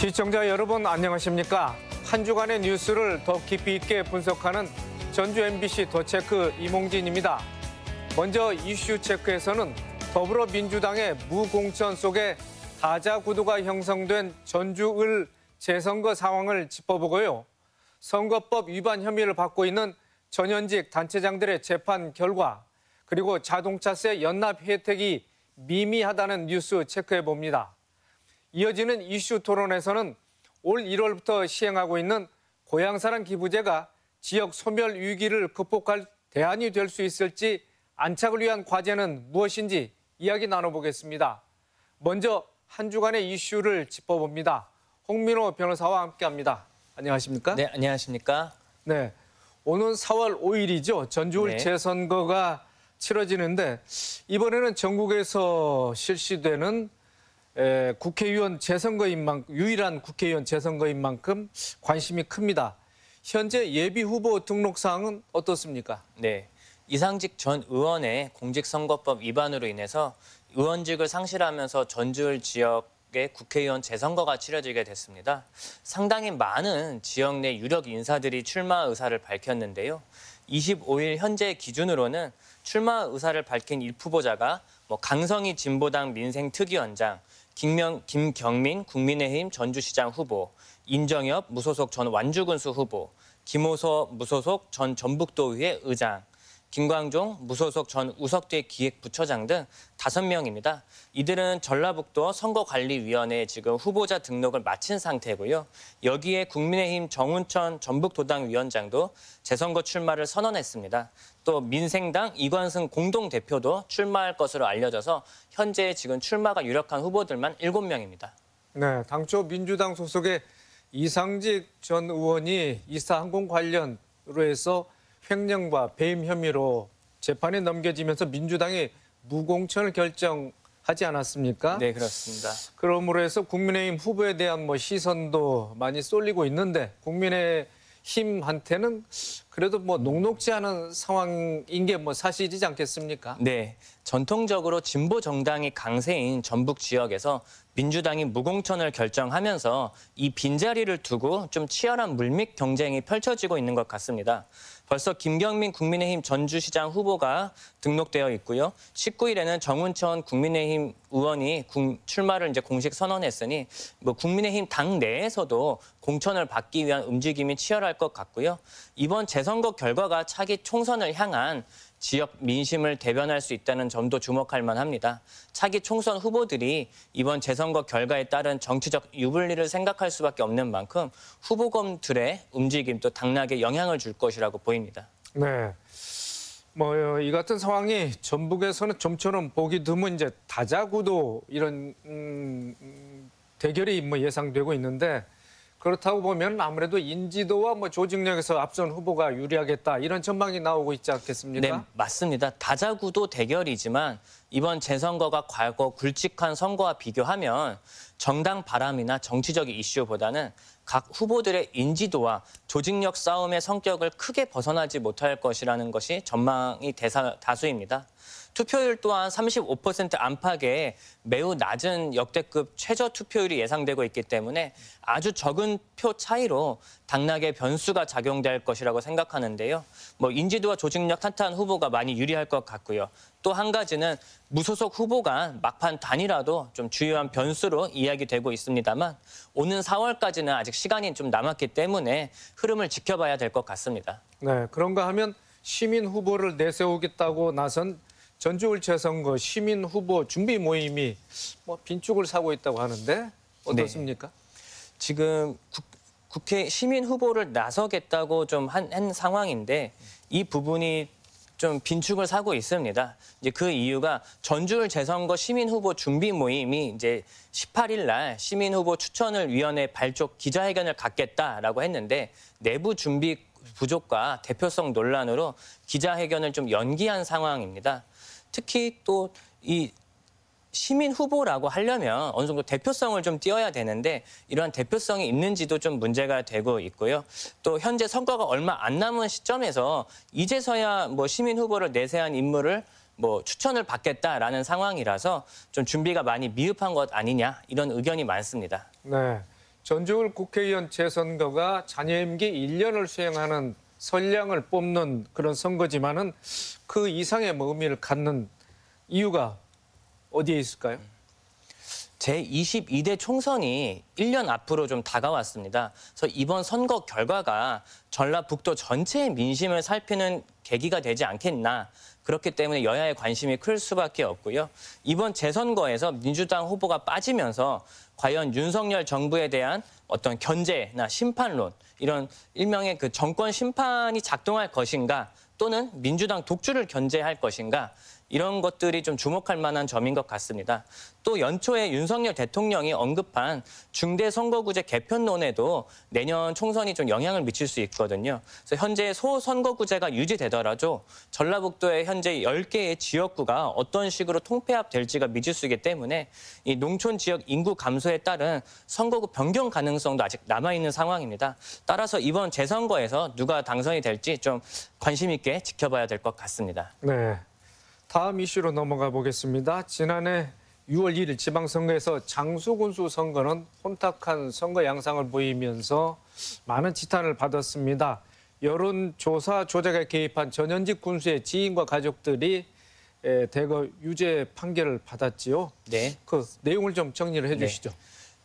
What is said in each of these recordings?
시청자 여러분 안녕하십니까? 한 주간의 뉴스를 더 깊이 있게 분석하는 전주 MBC 더체크 이몽진입니다. 먼저 이슈 체크에서는 더불어민주당의 무공천 속에 다자구도가 형성된 전주을 재선거 상황을 짚어보고요. 선거법 위반 혐의를 받고 있는 전현직 단체장들의 재판 결과, 그리고 자동차세 연납 혜택이 미미하다는 뉴스 체크해봅니다. 이어지는 이슈 토론에서는 올 1월부터 시행하고 있는 고향사랑 기부제가 지역 소멸 위기를 극복할 대안이 될 수 있을지, 안착을 위한 과제는 무엇인지 이야기 나눠보겠습니다. 먼저 한 주간의 이슈를 짚어봅니다. 홍민호 변호사와 함께합니다. 안녕하십니까? 네, 안녕하십니까? 네, 오는 4월 5일이죠. 전주울 재선거가 치러지는데, 이번에는 전국에서 실시되는 국회의원 재선거인 만큼, 유일한 국회의원 재선거인 만큼 관심이 큽니다. 현재 예비 후보 등록 사항은 어떻습니까? 네, 이상직 전 의원의 공직선거법 위반으로 인해서 의원직을 상실하면서 전주울 지역의 국회의원 재선거가 치러지게 됐습니다. 상당히 많은 지역 내 유력 인사들이 출마 의사를 밝혔는데요. 25일 현재 기준으로는 출마 의사를 밝힌 1후보자가 강성희 진보당 민생특위원장, 김경민 국민의힘 전주시장 후보, 인정엽 무소속 전 완주군수 후보, 김호서 무소속 전 전북도의회 의장, 김광종 무소속 전 우석대 기획부처장 등 5명입니다. 이들은 전라북도 선거관리위원회에 지금 후보자 등록을 마친 상태고요. 여기에 국민의힘 정운천 전북도당위원장도 재선거 출마를 선언했습니다. 또 민생당 이관승 공동대표도 출마할 것으로 알려져서 현재 지금 출마가 유력한 후보들만 7명입니다. 네, 당초 민주당 소속의 이상직 전 의원이 이사항공 관련으로 해서 횡령과 배임 혐의로 재판에 넘겨지면서 민주당이 무공천을 결정하지 않았습니까? 네, 그렇습니다. 그러므로 해서 국민의힘 후보에 대한 시선도 많이 쏠리고 있는데, 국민의힘한테는 그래도 녹록지 않은 상황인 게 사실이지 않겠습니까? 네, 전통적으로 진보 정당이 강세인 전북 지역에서 민주당이 무공천을 결정하면서 이 빈자리를 두고 좀 치열한 물밑 경쟁이 펼쳐지고 있는 것 같습니다. 벌써 김경민 국민의힘 전주시장 후보가 등록되어 있고요. 19일에는 정운천 국민의힘 의원이 출마를 공식 선언했으니 국민의힘 당 내에서도 공천을 받기 위한 움직임이 치열할 것 같고요. 이번 재선거 결과가 차기 총선을 향한 지역 민심을 대변할 수 있다는 점도 주목할 만합니다. 차기 총선 후보들이 이번 재선거 결과에 따른 정치적 유불리를 생각할 수밖에 없는 만큼 후보검들의 움직임도 당락에 영향을 줄 것이라고 보입니다. 네, 이 같은 상황이 전북에서는 좀처럼 보기 드문 다자구도 이런 대결이 예상되고 있는데, 그렇다고 보면 아무래도 인지도와 조직력에서 앞선 후보가 유리하겠다, 이런 전망이 나오고 있지 않겠습니까? 네, 맞습니다. 다자구도 대결이지만 이번 재선거가 과거 굵직한 선거와 비교하면 정당 바람이나 정치적 이슈보다는 각 후보들의 인지도와 조직력 싸움의 성격을 크게 벗어나지 못할 것이라는 것이 전망이 다수입니다. 투표율 또한 35% 안팎의 매우 낮은 역대급 최저 투표율이 예상되고 있기 때문에 아주 적은 표 차이로 당락의 변수가 작용될 것이라고 생각하는데요. 인지도와 조직력 탄탄한 후보가 많이 유리할 것 같고요. 또 한 가지는 무소속 후보가 막판 단일화도 좀 주요한 변수로 이야기되고 있습니다만, 오는 4월까지는 아직 시간이 좀 남았기 때문에 흐름을 지켜봐야 될 것 같습니다. 네, 그런가 하면 시민 후보를 내세우겠다고 나선 전주울 재선거 시민 후보 준비 모임이 빈축을 사고 있다고 하는데 어떻습니까? 네. 지금 국회 시민 후보를 나서겠다고 좀 한 상황인데, 이 부분이 좀 빈축을 사고 있습니다. 그 이유가 전주울 재선거 시민 후보 준비 모임이 18일 날 시민 후보 추천을 위원회 발족 기자회견을 갖겠다라고 했는데, 내부 준비 부족과 대표성 논란으로 기자회견을 좀 연기한 상황입니다. 특히 또 이 시민 후보라고 하려면 어느 정도 대표성을 좀 띄어야 되는데, 이러한 대표성이 있는지도 좀 문제가 되고 있고요. 또 현재 선거가 얼마 안 남은 시점에서 이제서야 시민 후보를 내세한 인물을 추천을 받겠다라는 상황이라서 좀 준비가 많이 미흡한 것 아니냐, 이런 의견이 많습니다. 네, 전주울 국회의원 재선거가 잔여 임기 1년을 수행하는 선량을 뽑는 그런 선거지만은 그 이상의 의미를 갖는 이유가 어디에 있을까요? 제22대 총선이 1년 앞으로 좀 다가왔습니다. 그래서 이번 선거 결과가 전라북도 전체의 민심을 살피는 계기가 되지 않겠나. 그렇기 때문에 여야의 관심이 클 수밖에 없고요. 이번 재선거에서 민주당 후보가 빠지면서 과연 윤석열 정부에 대한 어떤 견제나 심판론, 이런 일명의 그 정권 심판이 작동할 것인가, 또는 민주당 독주를 견제할 것인가, 이런 것들이 좀 주목할 만한 점인 것 같습니다. 또 연초에 윤석열 대통령이 언급한 중대선거구제 개편론에도 내년 총선이 좀 영향을 미칠 수 있거든요. 그래서 현재 소선거구제가 유지되더라도 전라북도의 현재 10개의 지역구가 어떤 식으로 통폐합될지가 미지수이기 때문에 이 농촌 지역 인구 감소에 따른 선거구 변경 가능성도 아직 남아있는 상황입니다. 따라서 이번 재선거에서 누가 당선이 될지 좀 관심 있게 지켜봐야 될 것 같습니다. 네. 다음 이슈로 넘어가 보겠습니다. 지난해 6월 1일 지방선거에서 장수군수 선거는 혼탁한 선거 양상을 보이면서 많은 지탄을 받았습니다. 여론조사 조작에 개입한 전현직 군수의 지인과 가족들이 대거 유죄 판결을 받았지요. 네. 그 내용을 좀 정리를 해주시죠.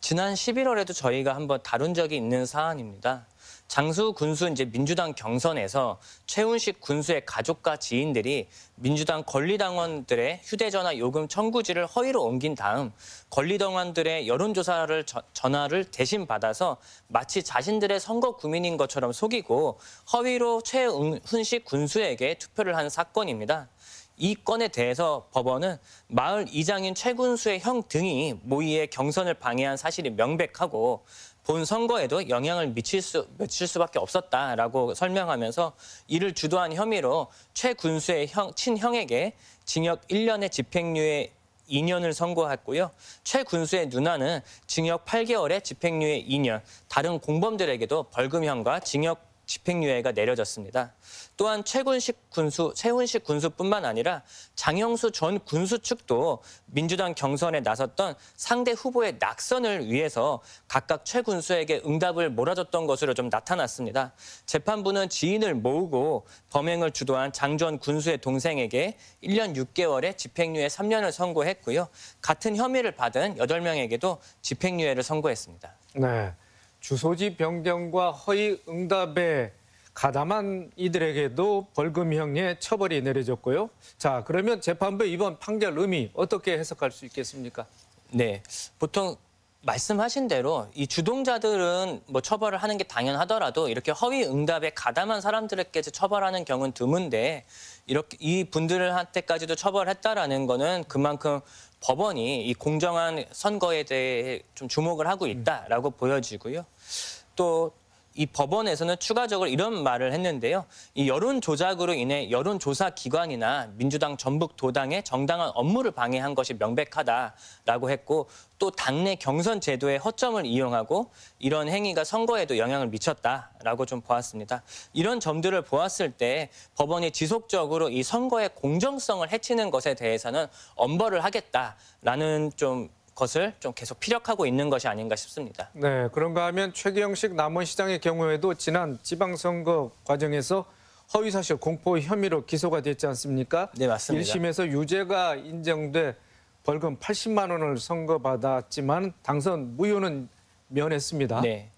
지난 11월에도 저희가 한번 다룬 적이 있는 사안입니다. 장수 군수 이제 민주당 경선에서 최훈식 군수의 가족과 지인들이 민주당 권리당원들의 휴대전화 요금 청구지를 허위로 옮긴 다음 권리당원들의 여론조사를 전화를 대신 받아서 마치 자신들의 선거 구민인 것처럼 속이고 허위로 최훈식 군수에게 투표를 한 사건입니다. 이 건에 대해서 법원은 마을 이장인 최 군수의 형 등이 모의에 경선을 방해한 사실이 명백하고 본 선거에도 영향을 미칠 수밖에 없었다라고 설명하면서 이를 주도한 혐의로 최 군수의 친형에게 징역 1년의 집행유예 2년을 선고했고요. 최 군수의 누나는 징역 8개월의 집행유예 2년, 다른 공범들에게도 벌금형과 징역 집행유예가 내려졌습니다. 또한 최훈식 군수뿐만 아니라 장영수 전 군수 측도 민주당 경선에 나섰던 상대 후보의 낙선을 위해서 각각 최 군수에게 응답을 몰아줬던 것으로 좀 나타났습니다. 재판부는 지인을 모으고 범행을 주도한 장 전 군수의 동생에게 1년 6개월의 집행유예 3년을 선고했고요. 같은 혐의를 받은 8명에게도 집행유예를 선고했습니다. 네. 주소지 변경과 허위 응답에 가담한 이들에게도 벌금형의 처벌이 내려졌고요. 자, 그러면 재판부의 이번 판결 의미 어떻게 해석할 수 있겠습니까? 네, 보통 말씀하신 대로 이 주동자들은 뭐 처벌을 하는 게 당연하더라도 이렇게 허위 응답에 가담한 사람들에게 처벌하는 경우는 드문데 이렇게 이 분들한테까지도 처벌했다라는 거는 그만큼 법원이 이 공정한 선거에 대해 좀 주목을 하고 있다라고 보여지고요. 또 이 법원에서는 추가적으로 이런 말을 했는데요. 이 여론 조작으로 인해 여론조사 기관이나 민주당 전북도당의 정당한 업무를 방해한 것이 명백하다라고 했고 또 당내 경선 제도의 허점을 이용하고 이런 행위가 선거에도 영향을 미쳤다라고 좀 보았습니다. 이런 점들을 보았을 때 법원이 지속적으로 이 선거의 공정성을 해치는 것에 대해서는 엄벌을 하겠다라는 것을 좀 계속 피력하고 있는 것이 아닌가 싶습니다. 네, 그런가 하면 최경식 남원시장의 경우에도 지난 지방선거 과정에서 허위사실 공포 혐의로 기소가 됐지 않습니까? 네, 맞습니다. 1심에서 유죄가 인정돼 벌금 80만 원을 선고받았지만 당선 무효는 면했습니다. 네,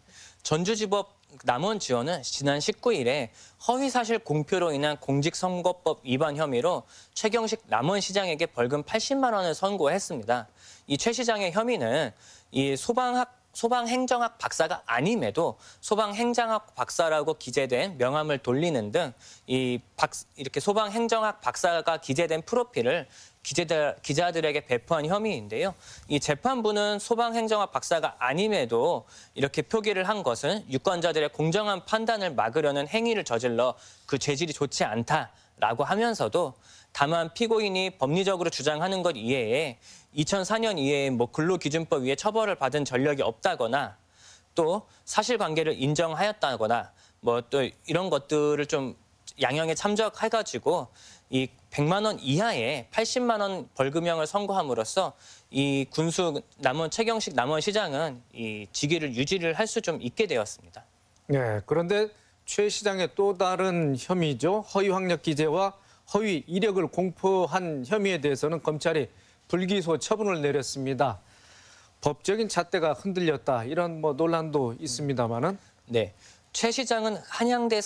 전주지법 남원지원은 지난 19일에 허위사실 공표로 인한 공직선거법 위반 혐의로 최경식 남원시장에게 벌금 80만 원을 선고했습니다. 이 최 시장의 혐의는 이 소방행정학 박사가 아님에도 소방행정학 박사라고 기재된 명함을 돌리는 등 이렇게 소방행정학 박사가 기재된 프로필을 기자들에게 배포한 혐의인데요. 이 재판부는 소방행정학 박사가 아님에도 이렇게 표기를 한 것은 유권자들의 공정한 판단을 막으려는 행위를 저질러 그 죄질이 좋지 않다라고 하면서도 다만 피고인이 법리적으로 주장하는 것 이외에 2004년 이외에 근로기준법 위에 처벌을 받은 전력이 없다거나 또 사실관계를 인정하였다거나 또 이런 것들을 좀 양형에 참작해가지고 이 100만 원 이하의 80만 원 벌금형을 선고함으로써 이 군수 최경식 남원시장은 이 직위를 유지를 할 수 좀 있게 되었습니다. 네, 그런데 최 시장의 또 다른 혐의죠. 허위 학력 기재와 허위 이력을 공표한 혐의에 대해서는 검찰이 불기소 처분을 내렸습니다. 법적인 잣대가 흔들렸다 이런 논란도 있습니다만은. 네, 최 시장은 한양대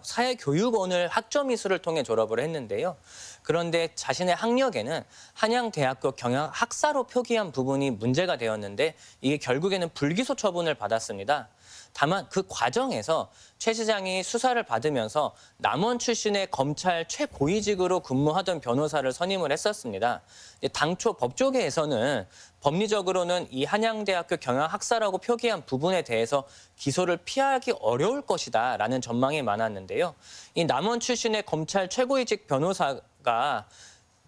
사회교육원을 학점이수를 통해 졸업을 했는데요. 그런데 자신의 학력에는 한양대학교 경영학사로 표기한 부분이 문제가 되었는데 이게 결국에는 불기소 처분을 받았습니다. 다만 그 과정에서 최 시장이 수사를 받으면서 남원 출신의 검찰 최고위직으로 근무하던 변호사를 선임을 했었습니다. 당초 법조계에서는 법리적으로는 이 한양대학교 경영학사라고 표기한 부분에 대해서 기소를 피하기 어려울 것이다라는 전망이 많았는데요. 이 남원 출신의 검찰 최고위직 변호사가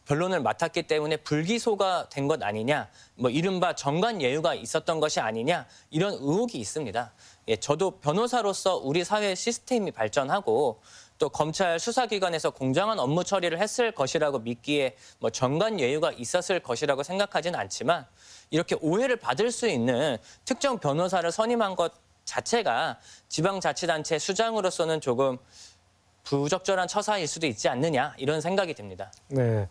변론을 맡았기 때문에 불기소가 된 것 아니냐, 이른바 정관 예우가 있었던 것이 아니냐 이런 의혹이 있습니다. 저도 변호사로서 우리 사회 시스템이 발전하고 또 검찰 수사기관에서 공정한 업무 처리를 했을 것이라고 믿기에 정관 예우가 있었을 것이라고 생각하지는 않지만 이렇게 오해를 받을 수 있는 특정 변호사를 선임한 것 자체가 지방자치단체 수장으로서는 조금 부적절한 처사일 수도 있지 않느냐 이런 생각이 듭니다. 네,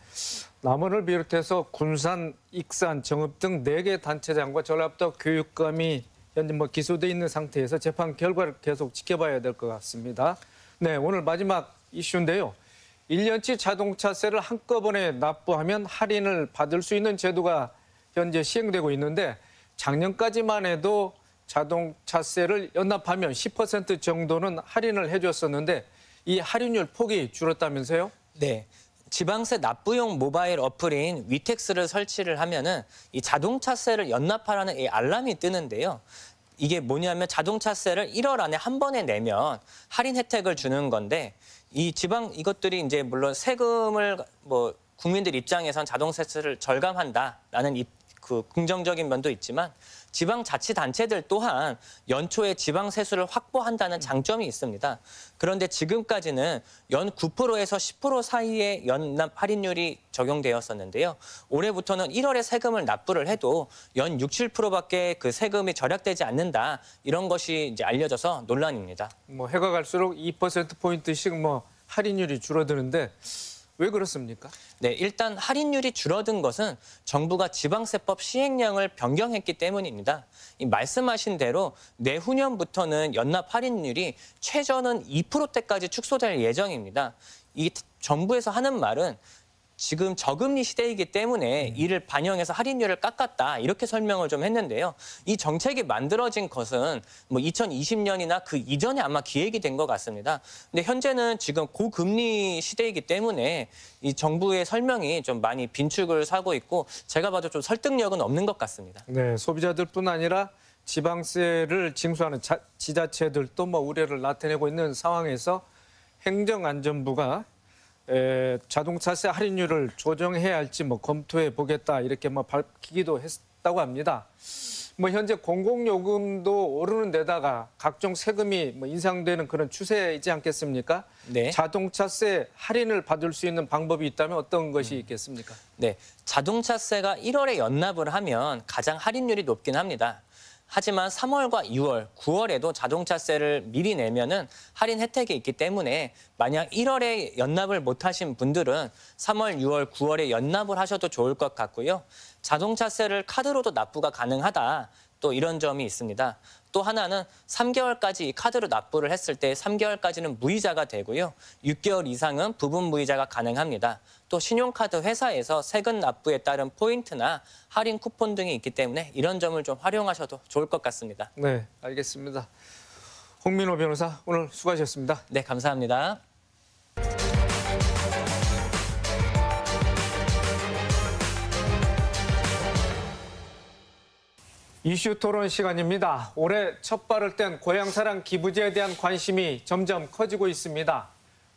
남원을 비롯해서 군산, 익산, 정읍 등 4개 단체장과 전라북도 교육감이 현재 기소돼 있는 상태에서 재판 결과를 계속 지켜봐야 될 것 같습니다. 네, 오늘 마지막 이슈인데요. 1년치 자동차세를 한꺼번에 납부하면 할인을 받을 수 있는 제도가 현재 시행되고 있는데 작년까지만 해도 자동차세를 연납하면 10% 정도는 할인을 해줬었는데 이 할인율 폭이 줄었다면서요? 네. 지방세 납부용 모바일 어플인 위택스를 설치를 하면은 이 자동차세를 연납하라는 이 알람이 뜨는데요. 이게 뭐냐면 자동차세를 1월 안에 한 번에 내면 할인 혜택을 주는 건데 이것들이 이제 물론 세금을 국민들 입장에선 자동차세를 절감한다라는 그 긍정적인 면도 있지만 지방자치단체들 또한 연초에 지방세수를 확보한다는 장점이 있습니다. 그런데 지금까지는 연 9%에서 10% 사이의 연납 할인율이 적용되었었는데요. 올해부터는 1월에 세금을 납부를 해도 연 6, 7%밖에 그 세금이 절약되지 않는다. 이런 것이 이제 알려져서 논란입니다. 해가 갈수록 2%포인트씩 할인율이 줄어드는데 왜 그렇습니까? 네, 일단 할인율이 줄어든 것은 정부가 지방세법 시행령을 변경했기 때문입니다. 말씀하신 대로 내후년부터는 연납 할인율이 최저는 2%대까지 축소될 예정입니다. 이 정부에서 하는 말은 지금 저금리 시대이기 때문에 이를 반영해서 할인율을 깎았다 이렇게 설명을 좀 했는데요. 이 정책이 만들어진 것은 2020년이나 그 이전에 아마 기획이 된 것 같습니다. 근데 현재는 지금 고금리 시대이기 때문에 이 정부의 설명이 좀 많이 빈축을 사고 있고 제가 봐도 좀 설득력은 없는 것 같습니다. 네, 소비자들뿐 아니라 지방세를 징수하는 지자체들도 우려를 나타내고 있는 상황에서 행정안전부가 자동차세 할인율을 조정해야 할지 검토해 보겠다 이렇게 밝히기도 했다고 합니다. 현재 공공요금도 오르는 데다가 각종 세금이 인상되는 그런 추세이지 않겠습니까? 네. 자동차세 할인을 받을 수 있는 방법이 있다면 어떤 것이 있겠습니까? 네, 자동차세가 1월에 연납을 하면 가장 할인율이 높긴 합니다. 하지만 3월과 2월, 9월에도 자동차세를 미리 내면은 할인 혜택이 있기 때문에 만약 1월에 연납을 못하신 분들은 3월, 6월, 9월에 연납을 하셔도 좋을 것 같고요. 자동차세를 카드로도 납부가 가능하다. 또 이런 점이 있습니다. 또 하나는 3개월까지 이 카드로 납부를 했을 때 3개월까지는 무이자가 되고요. 6개월 이상은 부분 무이자가 가능합니다. 또 신용카드 회사에서 세금 납부에 따른 포인트나 할인 쿠폰 등이 있기 때문에 이런 점을 좀 활용하셔도 좋을 것 같습니다. 네, 알겠습니다. 홍민호 변호사, 오늘 수고하셨습니다. 네, 감사합니다. 이슈 토론 시간입니다. 올해 첫 발을 뗀 고향사랑 기부제에 대한 관심이 점점 커지고 있습니다.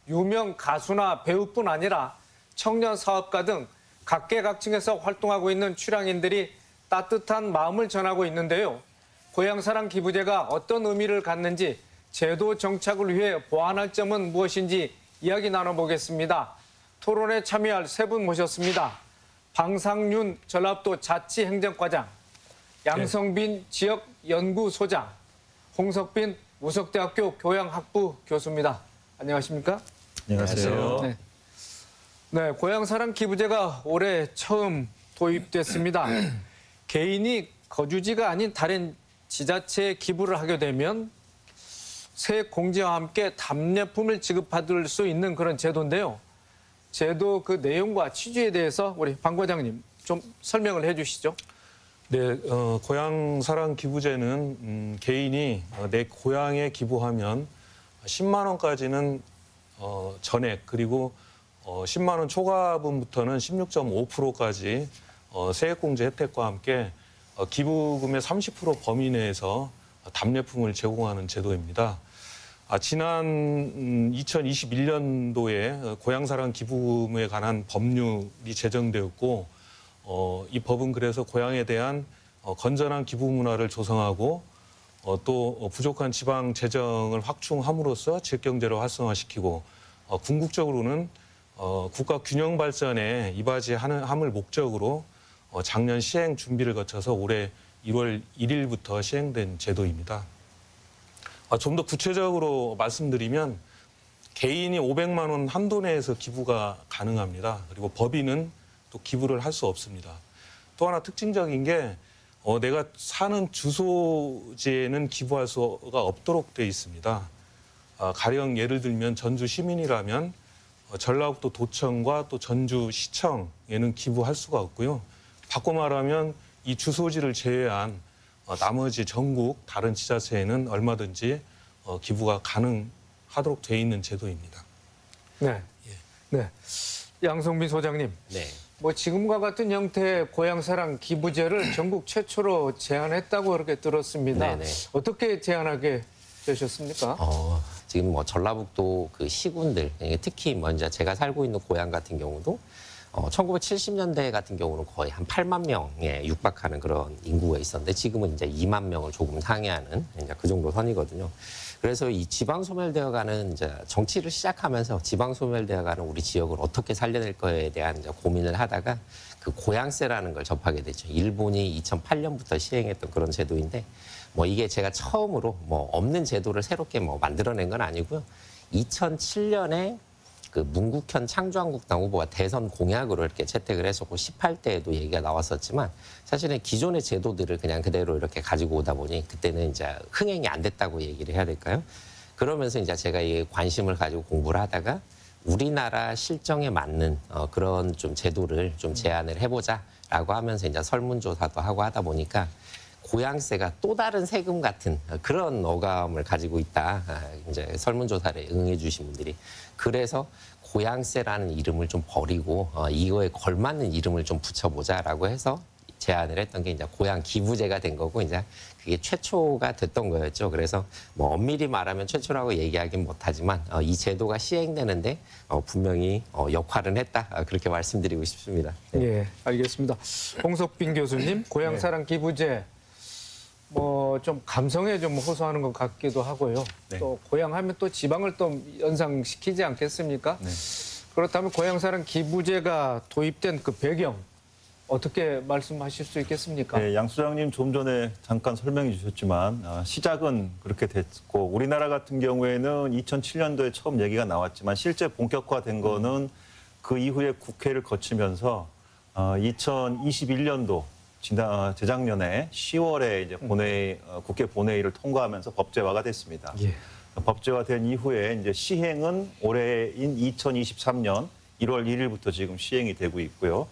유명 가수나 배우뿐 아니라 청년 사업가 등 각계각층에서 활동하고 있는 출향인들이 따뜻한 마음을 전하고 있는데요. 고향사랑 기부제가 어떤 의미를 갖는지 제도 정착을 위해 보완할 점은 무엇인지 이야기 나눠보겠습니다. 토론에 참여할 세 분 모셨습니다. 방상윤 전라북도 자치행정과장, 양성빈 지역연구소장, 홍석빈 우석대학교 교양학부 교수입니다. 안녕하십니까? 안녕하세요. 네, 고향사랑 기부제가 올해 처음 도입됐습니다. 개인이 거주지가 아닌 다른 지자체에 기부를 하게 되면 세액 공제와 함께 답례품을 지급받을 수 있는 그런 제도인데요. 제도 그 내용과 취지에 대해서 우리 방 과장님 좀 설명을 해 주시죠. 네, 고향사랑 기부제는 개인이 내 고향에 기부하면 10만 원까지는 전액, 그리고 10만 원 초과분부터는 16.5%까지 세액공제 혜택과 함께 기부금의 30% 범위 내에서 답례품을 제공하는 제도입니다. 지난 2021년도에 고향사랑 기부금에 관한 법률이 제정되었고, 이 법은 그래서 고향에 대한 건전한 기부 문화를 조성하고 또 부족한 지방 재정을 확충함으로써 지역경제를 활성화시키고 궁극적으로는 국가 균형 발전에 이바지함을 목적으로 작년 시행 준비를 거쳐서 올해 1월 1일부터 시행된 제도입니다. 좀 더 구체적으로 말씀드리면 개인이 500만 원 한도 내에서 기부가 가능합니다. 그리고 법인은 또 기부를 할 수 없습니다. 또 하나 특징적인 게 내가 사는 주소지에는 기부할 수가 없도록 돼 있습니다. 가령 예를 들면 전주 시민이라면 전라북도 도청과 또 전주시청에는 기부할 수가 없고요. 바꿔 말하면 이 주소지를 제외한 나머지 전국 다른 지자체에는 얼마든지 기부가 가능하도록 돼 있는 제도입니다. 네. 네. 양성빈 소장님. 네. 뭐 지금과 같은 형태의 고향사랑 기부제를 전국 최초로 제안했다고 그렇게 들었습니다. 네네. 어떻게 제안하게 되셨습니까? 지금 뭐 전라북도 그 시군들, 특히 먼저 제가 살고 있는 고향 같은 경우도 1970년대 같은 경우는 거의 한 8만 명에 육박하는 그런 인구가 있었는데 지금은 이제 2만 명을 조금 상회하는 이제 그 정도 선이거든요. 그래서 이 지방 소멸되어가는 이제 정치를 시작하면서 지방 소멸되어가는 우리 지역을 어떻게 살려낼 거에 대한 이제 고민을 하다가 그 고향세라는 걸 접하게 되죠. 일본이 2008년부터 시행했던 그런 제도인데 뭐 이게 제가 처음으로 뭐 없는 제도를 새롭게 뭐 만들어낸 건 아니고요. 2007년에 그 문국현 창조한국당 후보가 대선 공약으로 이렇게 채택을 했었고 18대에도 얘기가 나왔었지만 사실은 기존의 제도들을 그냥 그대로 이렇게 가지고 오다 보니 그때는 이제 흥행이 안 됐다고 얘기를 해야 될까요? 그러면서 이제 제가 이 관심을 가지고 공부를 하다가 우리나라 실정에 맞는 그런 좀 제도를 좀 제안을 해보자라고 하면서 이제 설문조사도 하고 하다 보니까 고향세가 또 다른 세금 같은 그런 어감을 가지고 있다. 이제 설문조사를 응해 주신 분들이. 그래서 고향세라는 이름을 좀 버리고 이거에 걸맞는 이름을 좀 붙여보자라고 해서 제안을 했던 게 이제 고향 기부제가 된 거고 이제 그게 최초가 됐던 거였죠. 그래서 뭐 엄밀히 말하면 최초라고 얘기하긴 못하지만 이 제도가 시행되는데 분명히 역할은 했다. 그렇게 말씀드리고 싶습니다. 네. 예, 알겠습니다. 홍석빈 교수님, 고향사랑 기부제 뭐 좀 감성에 좀 호소하는 것 같기도 하고요. 네. 또 고향하면 또 지방을 또 연상시키지 않겠습니까? 네. 그렇다면 고향사랑 기부제가 도입된 그 배경 어떻게 말씀하실 수 있겠습니까? 네, 양 소장님 좀 전에 잠깐 설명해 주셨지만 시작은 그렇게 됐고 우리나라 같은 경우에는 2007년도에 처음 얘기가 나왔지만 실제 본격화된 거는 그 이후에 국회를 거치면서 2021년도 재작년에 10월에 이제 국회 본회의를 통과하면서 법제화가 됐습니다. 예. 법제화된 이후에 이제 시행은 올해인 2023년 1월 1일부터 지금 시행이 되고 있고요.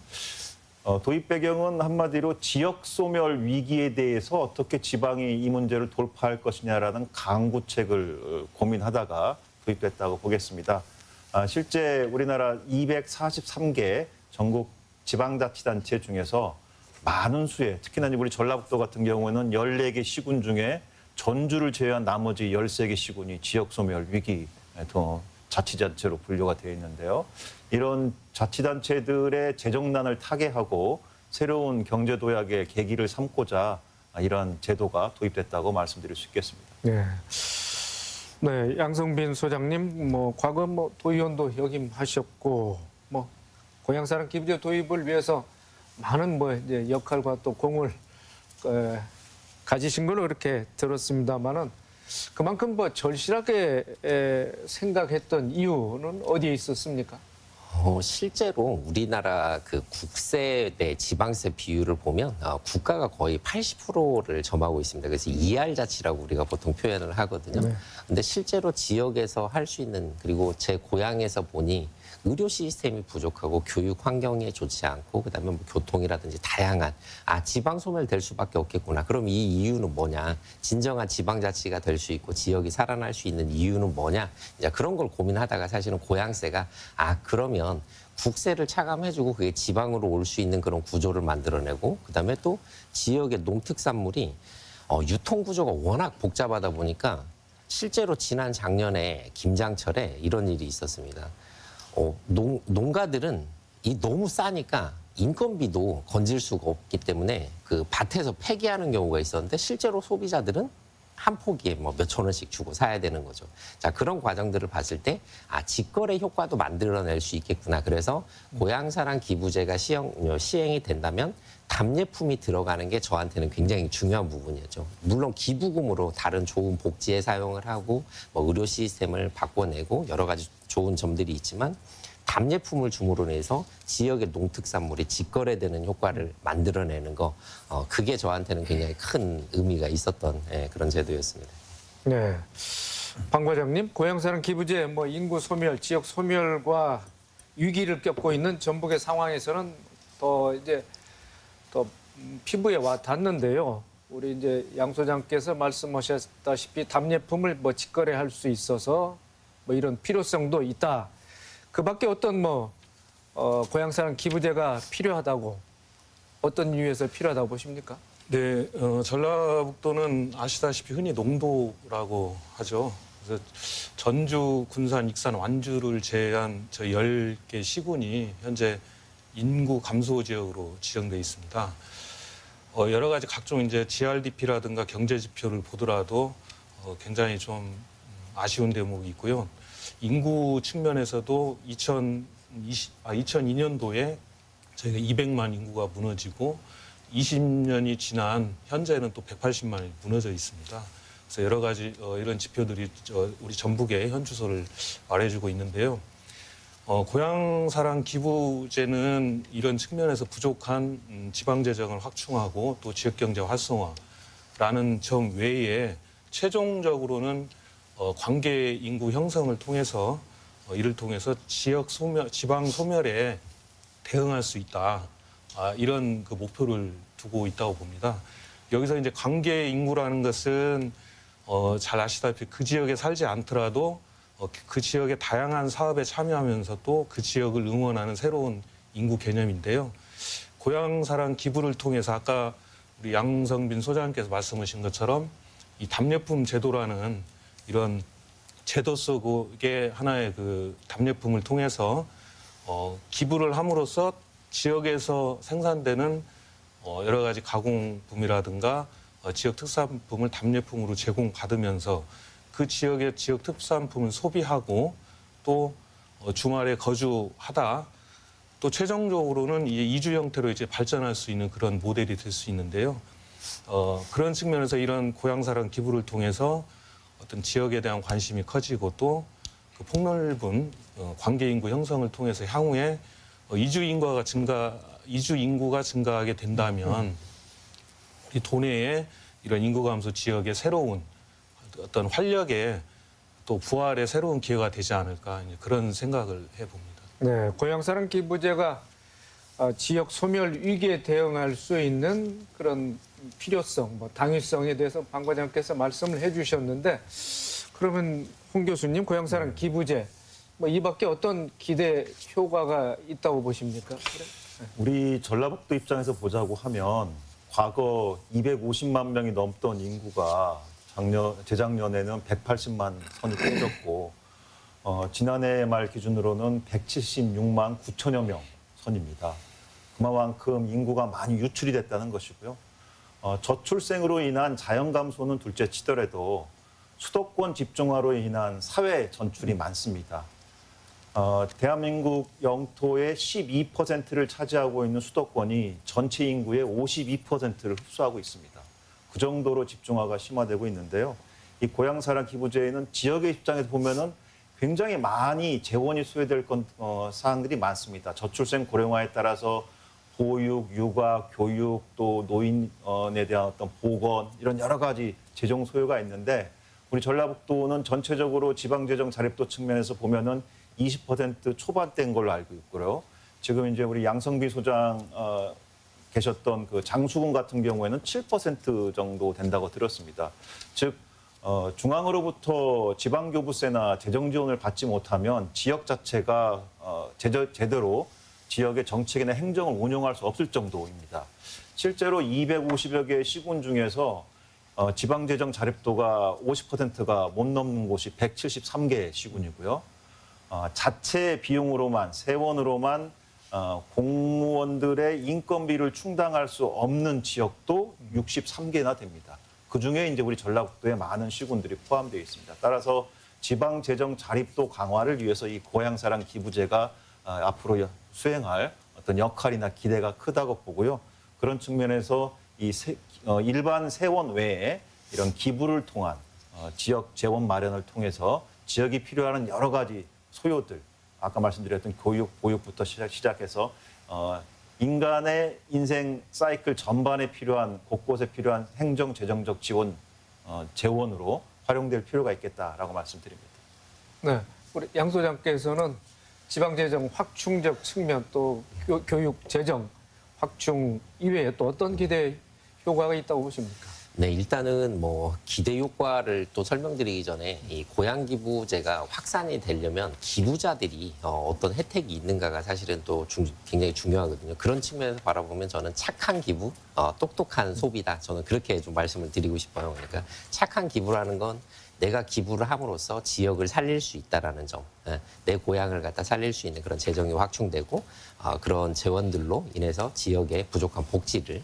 도입 배경은 한마디로 지역 소멸 위기에 대해서 어떻게 지방이 이 문제를 돌파할 것이냐라는 강구책을 고민하다가 도입됐다고 보겠습니다. 실제 우리나라 243개 전국 지방자치단체 중에서 많은 수의, 특히나 우리 전라북도 같은 경우에는 14개 시군 중에 전주를 제외한 나머지 13개 시군이 지역소멸 위기 자치단체로 분류가 되어 있는데요. 이런 자치단체들의 재정난을 타개하고 새로운 경제도약의 계기를 삼고자 이러한 제도가 도입됐다고 말씀드릴 수 있겠습니다. 네. 네, 양성빈 소장님, 과거 도의원도 역임하셨고, 고향사랑 기부제 도입을 위해서 많은 이제 역할과 또 공을 가지신 걸로 이렇게 들었습니다만은 그만큼 절실하게 생각했던 이유는 어디에 있었습니까? 실제로 우리나라 그 국세 대 지방세 비율을 보면 국가가 거의 80%를 점하고 있습니다. 그래서 2할 자치라고 우리가 보통 표현을 하거든요. 네. 근데 실제로 지역에서 할 수 있는, 그리고 제 고향에서 보니 의료 시스템이 부족하고 교육 환경이 좋지 않고, 그다음에 교통이라든지 다양한 지방 소멸될 수밖에 없겠구나. 그럼 이 이유는 뭐냐? 진정한 지방자치가 될 수 있고 지역이 살아날 수 있는 이유는 뭐냐? 이제 그런 걸 고민하다가 사실은 고향세가 그러면 국세를 차감해주고 그게 지방으로 올 수 있는 그런 구조를 만들어내고, 그다음에 또 지역의 농특산물이 유통 구조가 워낙 복잡하다 보니까 실제로 지난 작년에 김장철에 이런 일이 있었습니다. 농가들은 너무 싸니까 인건비도 건질 수가 없기 때문에 그 밭에서 폐기하는 경우가 있었는데, 실제로 소비자들은 한 포기에 몇천 원씩 주고 사야 되는 거죠. 자, 그런 과정들을 봤을 때 직거래 효과도 만들어낼 수 있겠구나. 그래서 고향사랑 기부제가 시행이 된다면 답례품이 들어가는 게 저한테는 굉장히 중요한 부분이었죠. 물론 기부금으로 다른 좋은 복지에 사용을 하고 의료 시스템을 바꿔내고 여러 가지 좋은 점들이 있지만, 답례품을 줌으로 인해서 지역의 농특산물이 직거래되는 효과를 만들어내는 거, 그게 저한테는 굉장히 큰 의미가 있었던 그런 제도였습니다. 네, 방 과장님, 고향사랑 기부제 인구 소멸, 지역 소멸과 위기를 겪고 있는 전북의 상황에서는 더 피부에 와 닿는데요. 우리 이제 양 소장께서 말씀하셨다시피 답례품을 직거래할 수 있어서 이런 필요성도 있다. 그밖에 어떤 고향사랑 기부제가 필요하다고, 어떤 이유에서 필요하다고 보십니까? 네, 전라북도는 아시다시피 흔히 농도라고 하죠. 그래서 전주, 군산, 익산, 완주를 제외한 저 10개 시군이 현재 인구 감소 지역으로 지정돼 있습니다. 여러 가지 각종 이제 GRDP라든가 경제 지표를 보더라도 굉장히 좀 아쉬운 대목이 있고요. 인구 측면에서도 2002년도에 저희가 200만 인구가 무너지고 20년이 지난 현재는 또 180만이 무너져 있습니다. 그래서 여러 가지 이런 지표들이 우리 전북의 현주소를 말해주고 있는데요. 고향사랑 기부제는 이런 측면에서 부족한 지방재정을 확충하고 또 지역경제 활성화라는 점 외에 최종적으로는 관계 인구 형성을 통해서 이를 통해서 지역 소멸, 지방 소멸에 대응할 수 있다. 이런 그 목표를 두고 있다고 봅니다. 여기서 이제 관계 인구라는 것은 잘 아시다시피 그 지역에 살지 않더라도 그 지역의 다양한 사업에 참여하면서 또 그 지역을 응원하는 새로운 인구 개념인데요. 고향사랑 기부를 통해서 아까 우리 양성빈 소장님께서 말씀하신 것처럼 이 답례품 제도라는 이런 제도 속의 하나의 그 답례품을 통해서 기부를 함으로써 지역에서 생산되는 여러 가지 가공품이라든가 지역 특산품을 답례품으로 제공받으면서 그 지역의 지역 특산품을 소비하고 또 주말에 거주하다 또 최종적으로는 이주 형태로 이제 발전할 수 있는 그런 모델이 될 수 있는데요. 그런 측면에서 이런 고향사랑 기부를 통해서 어떤 지역에 대한 관심이 커지고 또 그 폭넓은 관계 인구 형성을 통해서 향후에 이주 인구가 증가하게 된다면 우리 도내의 이런 인구 감소 지역의 새로운 어떤 활력의 또 부활의 새로운 기회가 되지 않을까 그런 생각을 해봅니다. 네, 고향사랑 기부제가 지역 소멸 위기에 대응할 수 있는 그런 필요성, 당위성에 대해서 방 과장께서 말씀을 해주셨는데, 그러면 홍 교수님, 고향사랑 기부제 이 밖에 어떤 기대 효과가 있다고 보십니까? 그래? 우리 전라북도 입장에서 보자고 하면 과거 250만 명이 넘던 인구가 재작년에는 180만 선이 깨졌고 지난해 말 기준으로는 176만 9천여 명 선입니다. 그만큼 인구가 많이 유출이 됐다는 것이고요. 저출생으로 인한 자연 감소는 둘째 치더라도 수도권 집중화로 인한 사회 전출이 많습니다. 대한민국 영토의 12%를 차지하고 있는 수도권이 전체 인구의 52%를 흡수하고 있습니다. 그 정도로 집중화가 심화되고 있는데요. 이 고향사랑 기부제에는 지역의 입장에서 보면은 굉장히 많이 재원이 소요될 사항들이 많습니다. 저출생 고령화에 따라서 보육, 육아, 교육, 또 노인에 대한 어떤 보건 이런 여러 가지 재정 소요가 있는데 우리 전라북도는 전체적으로 지방재정 자립도 측면에서 보면은 20% 초반대인 걸로 알고 있고요. 지금 이제 우리 양성비 소장 계셨던 그 장수군 같은 경우에는 7% 정도 된다고 들었습니다. 즉 중앙으로부터 지방교부세나 재정 지원을 받지 못하면 지역 자체가 제대로 지역의 정책이나 행정을 운영할 수 없을 정도입니다. 실제로 250여 개의 시군 중에서 지방재정 자립도가 50%가 못 넘는 곳이 173개 시군이고요. 자체 비용으로만, 세원으로만 공무원들의 인건비를 충당할 수 없는 지역도 63개나 됩니다. 그중에 이제 우리 전라북도에 많은 시군들이 포함되어 있습니다. 따라서 지방재정 자립도 강화를 위해서 이 고향사랑 기부제가 앞으로 수행할 어떤 역할이나 기대가 크다고 보고요. 그런 측면에서 이 일반 세원 외에 이런 기부를 통한 지역 재원 마련을 통해서 지역이 필요한 여러 가지 소요들, 아까 말씀드렸던 교육, 보육부터 시작해서 인간의 인생 사이클 전반에 필요한 곳곳에 필요한 행정, 재정적 지원, 재원으로 활용될 필요가 있겠다라고 말씀드립니다. 네, 우리 양 소장께서는 지방재정 확충적 측면 또 교육 재정 확충 이외에 또 어떤 기대 효과가 있다고 보십니까? 네, 일단은 뭐 기대 효과를 또 설명드리기 전에 이 고향기부제가 확산이 되려면 기부자들이 어떤 혜택이 있는가가 사실은 또 굉장히 중요하거든요. 그런 측면에서 바라보면 저는 착한 기부, 똑똑한 소비다. 저는 그렇게 좀 말씀을 드리고 싶어요. 그러니까 착한 기부라는 건 내가 기부를 함으로써 지역을 살릴 수 있다라는 점, 내 고향을 갖다 살릴 수 있는 그런 재정이 확충되고 그런 재원들로 인해서 지역의 부족한 복지를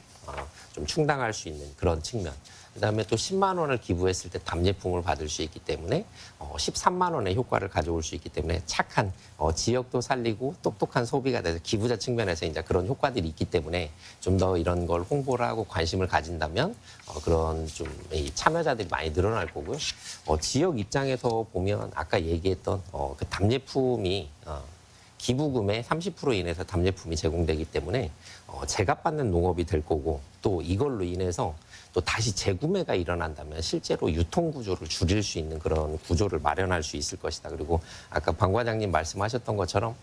좀 충당할 수 있는 그런 측면. 그다음에 또 10만 원을 기부했을 때 답례품을 받을 수 있기 때문에 13만 원의 효과를 가져올 수 있기 때문에 착한 지역도 살리고 똑똑한 소비가 돼서 기부자 측면에서 이제 그런 효과들이 있기 때문에 좀 더 이런 걸 홍보를 하고 관심을 가진다면 그런 좀 참여자들이 많이 늘어날 거고요. 지역 입장에서 보면 아까 얘기했던 그 답례품이 기부금의 30% 인해서 답례품이 제공되기 때문에 제값받는 농업이 될 거고 또 이걸로 인해서 또 다시 재구매가 일어난다면 실제로 유통 구조를 줄일 수 있는 그런 구조를 마련할 수 있을 것이다. 그리고 아까 방 과장님 말씀하셨던 것처럼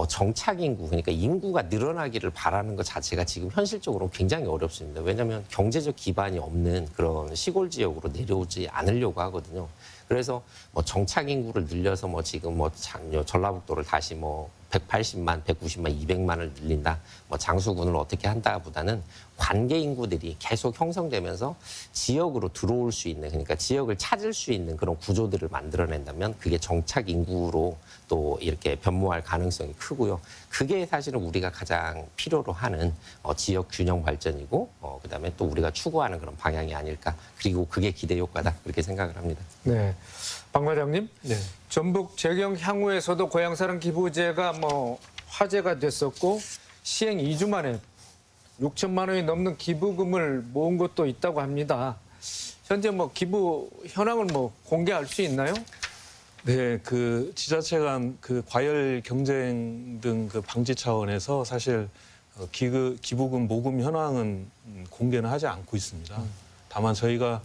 정착 인구, 그러니까 인구가 늘어나기를 바라는 것 자체가 지금 현실적으로 굉장히 어렵습니다. 왜냐하면 경제적 기반이 없는 그런 시골 지역으로 내려오지 않으려고 하거든요. 그래서 뭐 정착 인구를 늘려서 뭐 지금 뭐 전라북도를 다시 뭐 180만, 190만, 200만을 늘린다. 뭐 장수군을 어떻게 한다보다는 관계 인구들이 계속 형성되면서 지역으로 들어올 수 있는, 그러니까 지역을 찾을 수 있는 그런 구조들을 만들어낸다면 그게 정착 인구로 또 이렇게 변모할 가능성이 크고요. 그게 사실은 우리가 가장 필요로 하는 지역 균형 발전이고 그다음에 또 우리가 추구하는 그런 방향이 아닐까. 그리고 그게 기대 효과다. 그렇게 생각을 합니다. 네, 방 과장님. 네. 전북 재경 향후에서도 고향사랑 기부제가 뭐 화제가 됐었고 시행 2주 만에 6천만 원이 넘는 기부금을 모은 것도 있다고 합니다. 현재 뭐 기부 현황을 뭐 공개할 수 있나요? 네, 그 지자체 간 그 과열 경쟁 등 그 방지 차원에서 사실 기부금 모금 현황은 공개는 하지 않고 있습니다. 다만 저희가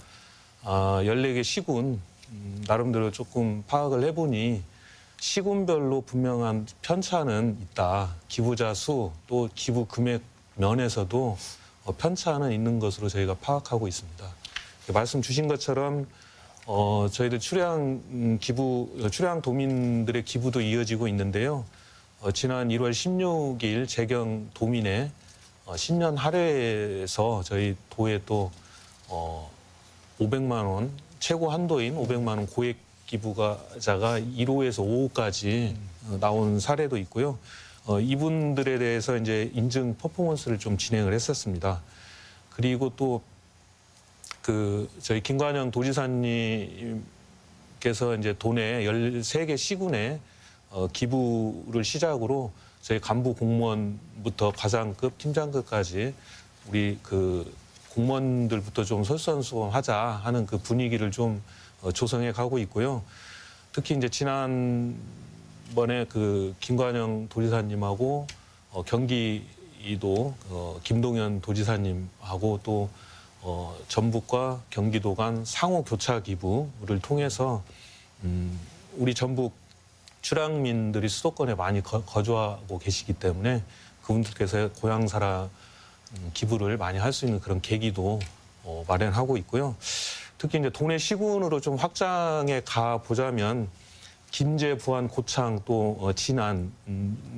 14개 시군 나름대로 조금 파악을 해보니 시군별로 분명한 편차는 있다. 기부자 수 또 기부 금액 면에서도 편차는 있는 것으로 저희가 파악하고 있습니다. 말씀 주신 것처럼 저희들 출향 도민들의 기부도 이어지고 있는데요. 지난 1월 16일 재경 도민의 신년 할애에서 저희 도에 또 500만 원, 최고 한도인 500만 원 고액 기부자가 1호에서 5호까지 나온 사례도 있고요. 이분들에 대해서 이제 인증 퍼포먼스를 좀 진행을 했었습니다. 그리고 또 저희 김관영 도지사님 정부께서 이제 도내 13개 시군에 기부를 시작으로 저희 간부 공무원부터 과장급, 팀장급까지 우리 그 공무원들부터 좀 솔선수범하자 하는 그 분위기를 좀 조성해 가고 있고요. 특히 이제 지난번에 그 김관영 도지사님하고 경기도 김동연 도지사님하고 또 전북과 경기도 간 상호 교차 기부를 통해서 우리 전북 출향민들이 수도권에 많이 거주하고 계시기 때문에 그분들께서 고향사랑 기부를 많이 할 수 있는 그런 계기도 마련하고 있고요. 특히 이제 동네 시군으로 좀 확장해 가 보자면 김제, 부안, 고창 또 진안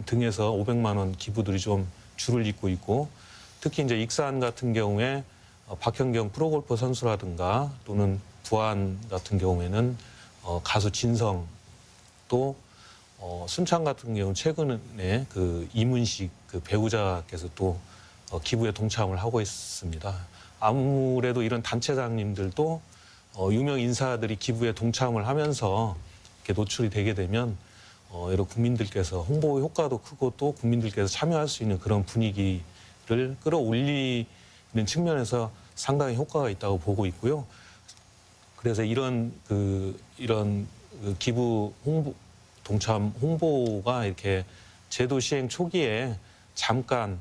등에서 500만 원 기부들이 좀 줄을 잇고 있고 특히 이제 익산 같은 경우에 박현경 프로골퍼 선수라든가 또는 부안 같은 경우에는 가수 진성 또 순창 같은 경우는 최근에 그 이문식 그 배우자께서 또 기부에 동참을 하고 있습니다. 아무래도 이런 단체장님들도 유명 인사들이 기부에 동참을 하면서 이렇게 노출이 되게 되면 여러 국민들께서 홍보 효과도 크고 또 국민들께서 참여할 수 있는 그런 분위기를 끌어올리는 측면에서 상당히 효과가 있다고 보고 있고요. 그래서 이런 기부 홍보 동참 홍보가 이렇게 제도 시행 초기에 잠깐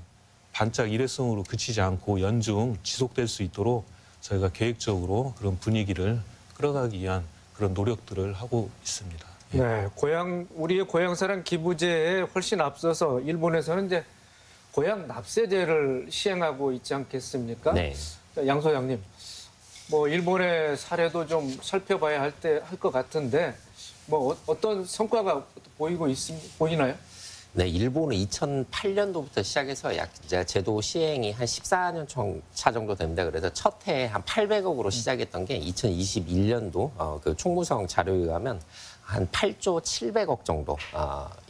반짝 일회성으로 그치지 않고 연중 지속될 수 있도록 저희가 계획적으로 그런 분위기를 끌어가기 위한 그런 노력들을 하고 있습니다. 예. 네, 우리의 고향사랑 기부제에 훨씬 앞서서 일본에서는 이제 고향 납세제를 시행하고 있지 않겠습니까? 네. 양 소장님, 뭐 일본의 사례도 좀 살펴봐야 할 것 같은데 뭐 어떤 성과가 보이나요? 네, 일본은 2008년도부터 시작해서 이제 제도 시행이 한 14년 차 정도 됩니다. 그래서 첫 해에 한 800억으로 시작했던 게 2021년도 그 총무성 자료에 의하면 한 8조 700억 정도,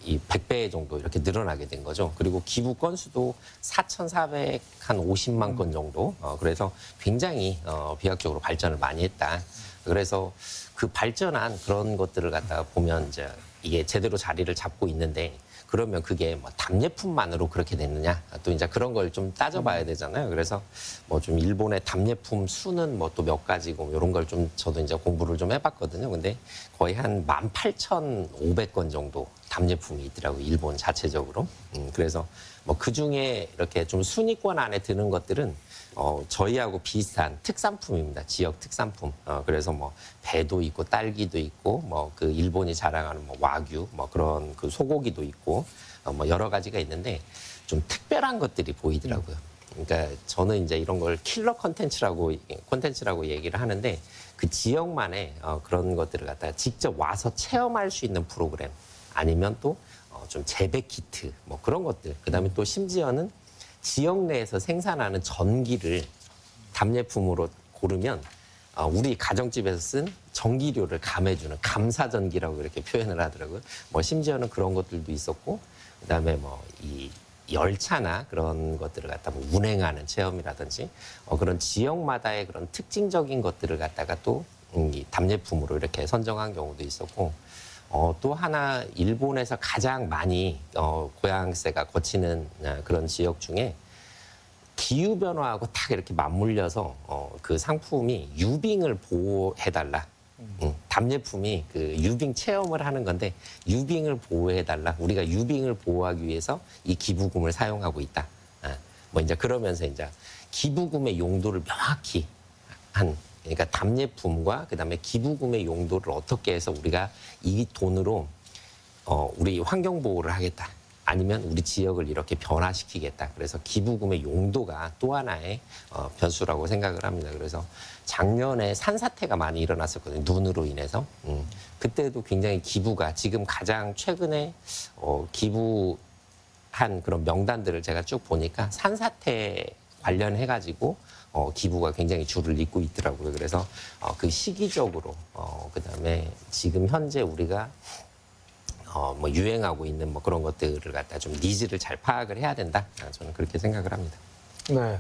이 100배 정도 이렇게 늘어나게 된 거죠. 그리고 기부 건수도 4,450만 건 정도. 그래서 굉장히 비약적으로 발전을 많이 했다. 그래서 그 발전한 그런 것들을 갖다가 보면 이제 이게 제대로 자리를 잡고 있는데 그러면 그게 뭐 답례품만으로 그렇게 됐느냐? 또 이제 그런 걸 좀 따져봐야 되잖아요. 그래서 뭐 좀 일본의 답례품 수는 뭐 또 몇 가지고 이런 걸 좀 저도 이제 공부를 좀 해봤거든요. 근데 거의 한 18,500건 정도 답례품이 있더라고요. 일본 자체적으로. 그래서 뭐 그 중에 이렇게 좀 순위권 안에 드는 것들은 저희하고 비슷한 특산품입니다. 지역 특산품. 그래서 뭐 배도 있고 딸기도 있고 뭐 그 일본이 자랑하는 뭐 와규 뭐 그런 그 소고기도 있고 뭐 여러 가지가 있는데 좀 특별한 것들이 보이더라고요. 그러니까 저는 이제 이런 걸 킬러 콘텐츠라고 얘기를 하는데 그 지역만의 그런 것들을 갖다가 직접 와서 체험할 수 있는 프로그램 아니면 또 좀 재배 키트 뭐 그런 것들. 그다음에 또 심지어는 지역 내에서 생산하는 전기를 답례품으로 고르면 우리 가정집에서 쓴 전기료를 감해주는 감사전기라고 이렇게 표현을 하더라고요. 뭐 심지어는 그런 것들도 있었고 그다음에 뭐 이 열차나 그런 것들을 갖다 뭐 운행하는 체험이라든지 그런 지역마다의 그런 특징적인 것들을 갖다가 또 이 답례품으로 이렇게 선정한 경우도 있었고 또 하나 일본에서 가장 많이 고양세가 거치는 그런 지역 중에 기후 변화하고 딱 이렇게 맞물려서 그 상품이 유빙을 보호해달라. 답례품이 그 유빙 체험을 하는 건데 유빙을 보호해달라. 우리가 유빙을 보호하기 위해서 이 기부금을 사용하고 있다. 뭐 이제 그러면서 이제 기부금의 용도를 명확히 그러니까 답례품과 그다음에 기부금의 용도를 어떻게 해서 우리가 이 돈으로 우리 환경 보호를 하겠다. 아니면 우리 지역을 이렇게 변화시키겠다. 그래서 기부금의 용도가 또 하나의 변수라고 생각을 합니다. 그래서 작년에 산사태가 많이 일어났었거든요. 눈으로 인해서. 그때도 굉장히 기부가 지금 가장 최근에 기부한 그런 명단들을 제가 쭉 보니까 산사태 관련해가지고 기부가 굉장히 줄을 잇고 있더라고요. 그래서 그 시기적으로 그다음에 지금 현재 우리가 뭐 유행하고 있는 뭐 그런 것들을 갖다 좀 니즈를 잘 파악을 해야 된다. 저는 그렇게 생각을 합니다. 네.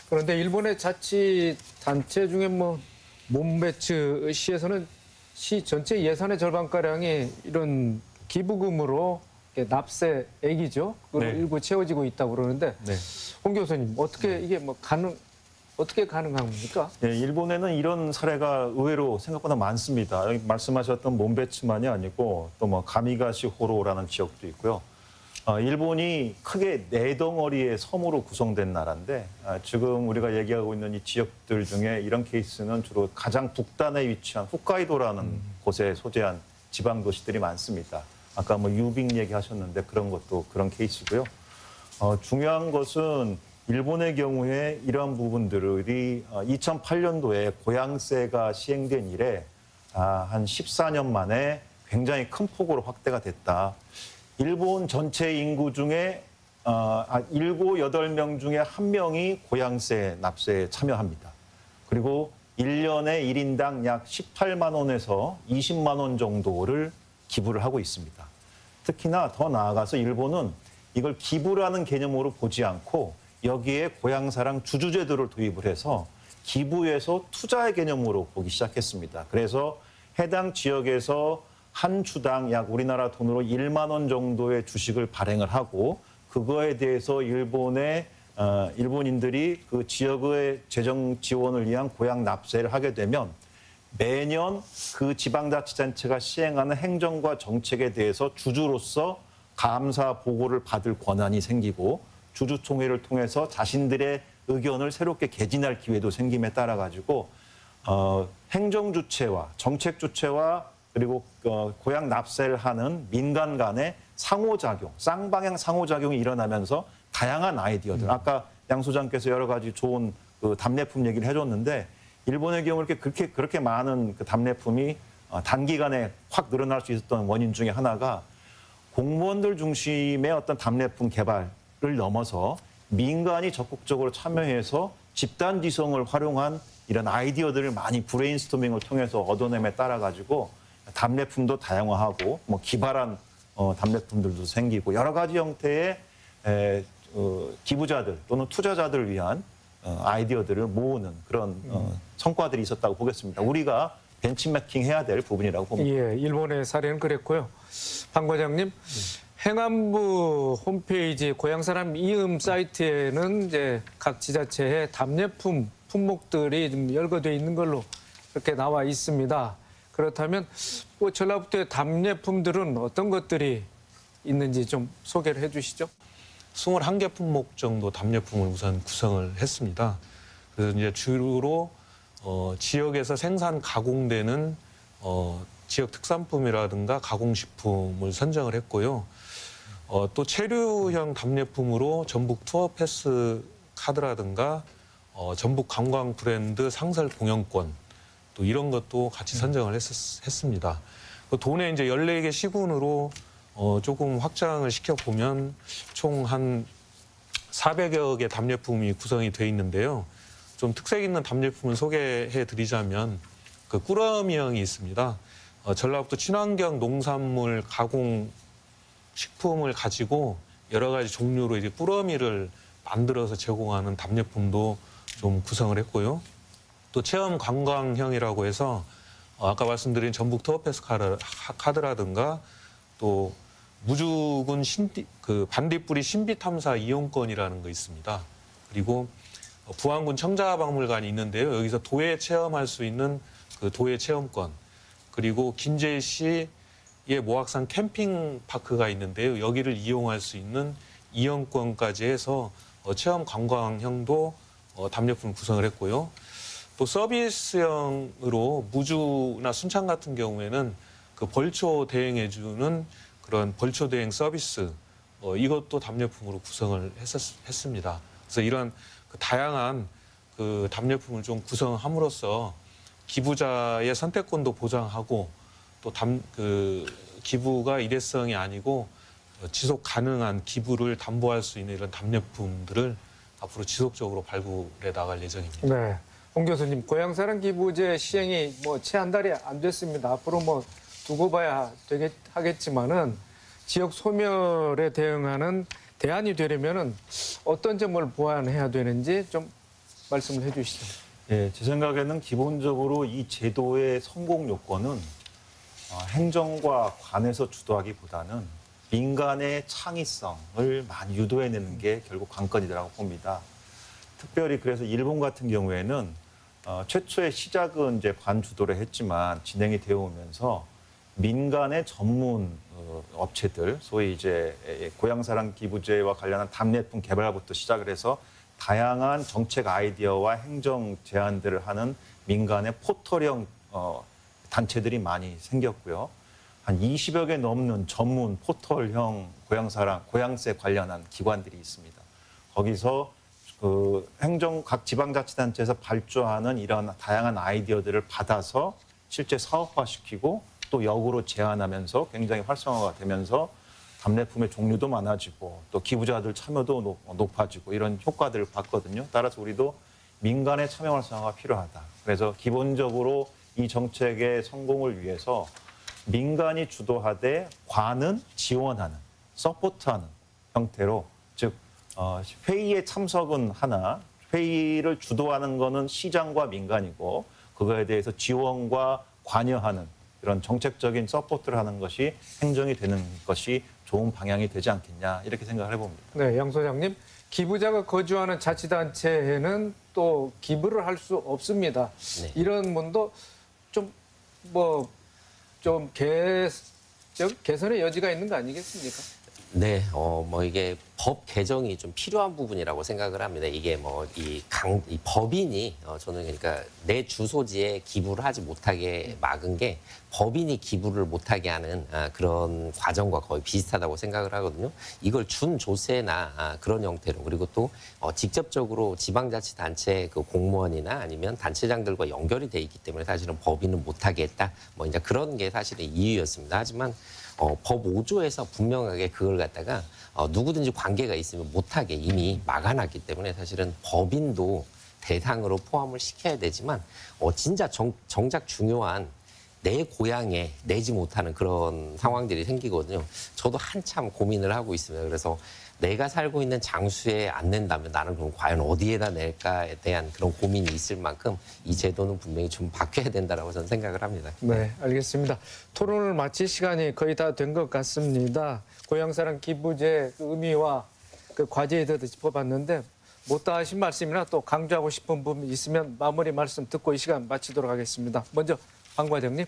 그런데 일본의 자치단체 중에 뭐 몬베츠 시에서는 시 전체 예산의 절반가량이 이런 기부금으로 납세액이죠. 그걸 네. 일부 채워지고 있다고 그러는데 네. 홍 교수님 어떻게 이게 어떻게 가능한 겁니까? 예, 일본에는 이런 사례가 의외로 생각보다 많습니다. 여기 말씀하셨던 몬베츠만이 아니고 또 뭐 가미가시 호로라는 지역도 있고요. 일본이 크게 네 덩어리의 섬으로 구성된 나라인데 지금 우리가 얘기하고 있는 이 지역들 중에 이런 케이스는 주로 가장 북단에 위치한 홋카이도라는 곳에 소재한 지방 도시들이 많습니다. 아까 뭐 유빙 얘기하셨는데 그런 것도 그런 케이스고요. 중요한 것은 일본의 경우에 이러한 부분들이 2008년도에 고양세가 시행된 이래 한 14년 만에 굉장히 큰 폭으로 확대가 됐다. 일본 전체 인구 중에 7, 8명 중에 1명이 고양세 납세에 참여합니다. 그리고 1년에 1인당 약 18만 원에서 20만 원 정도를 기부를 하고 있습니다. 특히나 더 나아가서 일본은 이걸 기부라는 개념으로 보지 않고 여기에 고향사랑 주주제도를 도입을 해서 기부에서 투자의 개념으로 보기 시작했습니다. 그래서 해당 지역에서 한 주당 약 우리나라 돈으로 1만 원 정도의 주식을 발행을 하고 그거에 대해서 일본인들이 그 지역의 재정 지원을 위한 고향 납세를 하게 되면 매년 그 지방자치단체가 시행하는 행정과 정책에 대해서 주주로서 감사 보고를 받을 권한이 생기고 주주총회를 통해서 자신들의 의견을 새롭게 개진할 기회도 생김에 따라 가지고 행정주체와 정책주체와 그리고 고향 납세를 하는 민간 간의 상호작용, 쌍방향 상호작용이 일어나면서 다양한 아이디어들. 아까 양 소장께서 여러 가지 좋은 그 답례품 얘기를 해줬는데 일본의 경우 그렇게 많은 그 답례품이 단기간에 확 늘어날 수 있었던 원인 중에 하나가 공무원들 중심의 어떤 답례품 개발을 넘어서 민간이 적극적으로 참여해서 집단지성을 활용한 이런 아이디어들을 많이 브레인스토밍을 통해서 얻어냄에 따라 가지고 답례품도 다양화하고 뭐 기발한 답례품들도 생기고 여러 가지 형태의 기부자들 또는 투자자들을 위한 아이디어들을 모으는 그런 성과들이 있었다고 보겠습니다. 우리가 벤치마킹 해야 될 부분이라고 봅니다. 예, 일본의 사례는 그랬고요. 방 과장님, 행안부 홈페이지 고향사람 이음 사이트에는 이제 각 지자체의 답례품 품목들이 좀 열거되어 있는 걸로 이렇게 나와 있습니다. 그렇다면 전라북도의 답례품들은 어떤 것들이 있는지 좀 소개를 해주시죠. 21개 품목 정도 답례품을 우선 구성을 했습니다. 그래서 이제 주로 지역에서 생산 가공되는 지역 특산품이라든가 가공식품을 선정을 했고요. 또 체류형 답례품으로 전북 투어 패스 카드라든가 전북 관광 브랜드 상설 공연권 또 이런 것도 같이 선정을 했습니다. 도내 이제 14개 시군으로 조금 확장을 시켜보면 총 한 400여 개 답례품이 구성이 돼 있는데요. 좀 특색 있는 답례품을 소개해 드리자면 그 꾸러미형이 있습니다. 전라북도 친환경 농산물 가공 식품을 가지고 여러 가지 종류로 이제 꾸러미를 만들어서 제공하는 답례품도 좀 구성을 했고요. 또 체험 관광형이라고 해서 아까 말씀드린 전북 투어패스 카드라든가 또 무주군 반딧불이 신비탐사 이용권이라는 거 있습니다. 그리고 부안군 청자박물관이 있는데요. 여기서 도예 체험할 수 있는 그 도예 체험권. 그리고 긴제시의 모악산 캠핑파크가 있는데요. 여기를 이용할 수 있는 이용권까지 해서 체험 관광형도 답례품 구성을 했고요. 또 서비스형으로 무주나 순창 같은 경우에는 그 벌초 대행해주는 그런 벌초 대행 서비스 이것도 답례품으로 구성을 했습니다. 그래서 이런 그 다양한 그 답례품을 좀 구성함으로써 기부자의 선택권도 보장하고 또 기부가 일회성이 아니고 지속 가능한 기부를 담보할 수 있는 이런 답례품들을 앞으로 지속적으로 발굴해 나갈 예정입니다. 네, 홍 교수님, 고향사랑 기부제 시행이 채 한 달이 안 됐습니다. 앞으로 두고 봐야 하겠지만은 지역 소멸에 대응하는 대안이 되려면은 어떤 점을 보완해야 되는지 좀 말씀을 해주시죠. 예, 제 생각에는 기본적으로 이 제도의 성공 요건은 행정과 관에서 주도하기보다는 민간의 창의성을 많이 유도해내는 게 결국 관건이라고 봅니다. 특별히 그래서 일본 같은 경우에는 최초의 시작은 이제 관 주도를 했지만 진행이 되어 오면서 민간의 전문 업체들, 소위 이제 고향사랑 기부제와 관련한 답례품 개발부터 시작을 해서 다양한 정책 아이디어와 행정 제안들을 하는 민간의 포털형 단체들이 많이 생겼고요. 한 20여 개 넘는 전문 포털형 고향세 관련한 기관들이 있습니다. 거기서 그 각 지방자치단체에서 발주하는 이런 다양한 아이디어들을 받아서 실제 사업화시키고 또 역으로 제안하면서 굉장히 활성화가 되면서 답례품의 종류도 많아지고 또 기부자들 참여도 높아지고 이런 효과들을 봤거든요. 따라서 우리도 민간의 참여 활성화가 필요하다. 그래서 기본적으로 이 정책의 성공을 위해서 민간이 주도하되 관은 지원하는, 서포트하는 형태로 즉 회의에 참석은 하나, 회의를 주도하는 거는 시장과 민간이고 그거에 대해서 지원과 관여하는 이런 정책적인 서포트를 하는 것이 행정이 되는 것이 좋은 방향이 되지 않겠냐 이렇게 생각을 해봅니다. 네, 양 소장님. 기부자가 거주하는 자치단체에는 또 기부를 할 수 없습니다. 네. 이런 문도 좀 개선의 여지가 있는 거 아니겠습니까? 네, 이게 법 개정이 좀 필요한 부분이라고 생각을 합니다. 이게 이 법인이, 저는 그러니까 내 주소지에 기부를 하지 못하게 막은 게 법인이 기부를 못하게 하는 그런 과정과 거의 비슷하다고 생각을 하거든요. 이걸 준조세나 그런 형태로 그리고 또 직접적으로 지방자치단체 그 공무원이나 아니면 단체장들과 연결이 돼 있기 때문에 사실은 법인은 못하게 했다. 이제 그런 게 사실은 이유였습니다. 하지만 법 5조에서 분명하게 그걸 갖다가 누구든지 관계가 있으면 못하게 이미 막아놨기 때문에 사실은 법인도 대상으로 포함을 시켜야 되지만 진짜 정작 중요한 내 고향에 내지 못하는 그런 상황들이 생기거든요. 저도 한참 고민을 하고 있습니다. 그래서 내가 살고 있는 장소에 안 낸다면 나는 그럼 과연 어디에다 낼까에 대한 그런 고민이 있을 만큼 이 제도는 분명히 좀 바뀌어야 된다라고 저는 생각을 합니다. 네, 알겠습니다. 토론을 마칠 시간이 거의 다 된 것 같습니다. 고향사랑 기부제 그 의미와 그 과제에 대해서 짚어봤는데 못다 하신 말씀이나 또 강조하고 싶은 부분 있으면 마무리 말씀 듣고 이 시간 마치도록 하겠습니다. 먼저 방 과장님.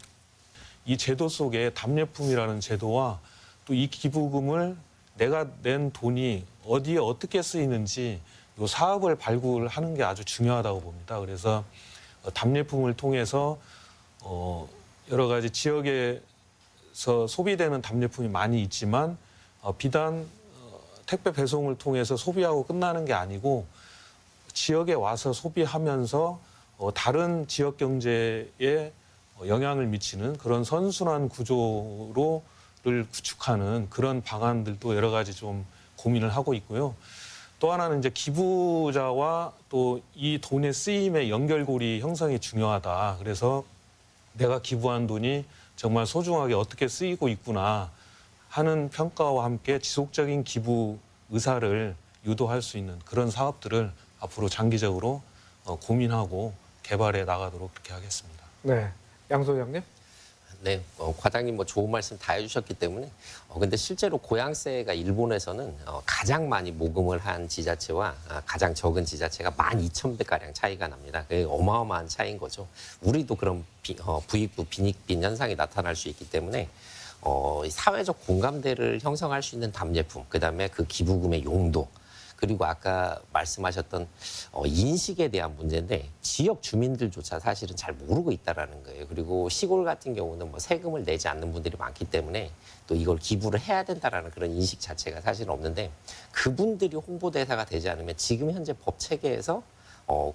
이 제도 속에 답례품이라는 제도와 또 이 기부금을 내가 낸 돈이 어디에 어떻게 쓰이는지 이 사업을 발굴하는 게 아주 중요하다고 봅니다. 그래서 답례품을 통해서 여러 가지 지역에서 소비되는 답례품이 많이 있지만 비단 택배 배송을 통해서 소비하고 끝나는 게 아니고 지역에 와서 소비하면서 다른 지역 경제에 영향을 미치는 그런 선순환 구조를 구축하는 그런 방안들도 여러 가지 좀 고민을 하고 있고요. 또 하나는 이제 기부자와 또 이 돈의 쓰임의 연결고리 형성이 중요하다. 그래서 내가 기부한 돈이 정말 소중하게 어떻게 쓰이고 있구나 하는 평가와 함께 지속적인 기부 의사를 유도할 수 있는 그런 사업들을 앞으로 장기적으로 고민하고 개발해 나가도록 그렇게 하겠습니다. 네, 양 소장님. 네, 과장님 좋은 말씀 다 해주셨기 때문에 근데 실제로 고향세가 일본에서는 가장 많이 모금을 한 지자체와 가장 적은 지자체가 12,000배가량 차이가 납니다. 그게 어마어마한 차이인 거죠. 우리도 그런 부익부 빈익빈 현상이 나타날 수 있기 때문에 사회적 공감대를 형성할 수 있는 답례품, 그다음에 그 기부금의 용도, 그리고 아까 말씀하셨던 인식에 대한 문제인데 지역 주민들조차 사실은 잘 모르고 있다라는 거예요. 그리고 시골 같은 경우는 세금을 내지 않는 분들이 많기 때문에 또 이걸 기부를 해야 된다라는 그런 인식 자체가 사실은 없는데 그분들이 홍보대사가 되지 않으면 지금 현재 법 체계에서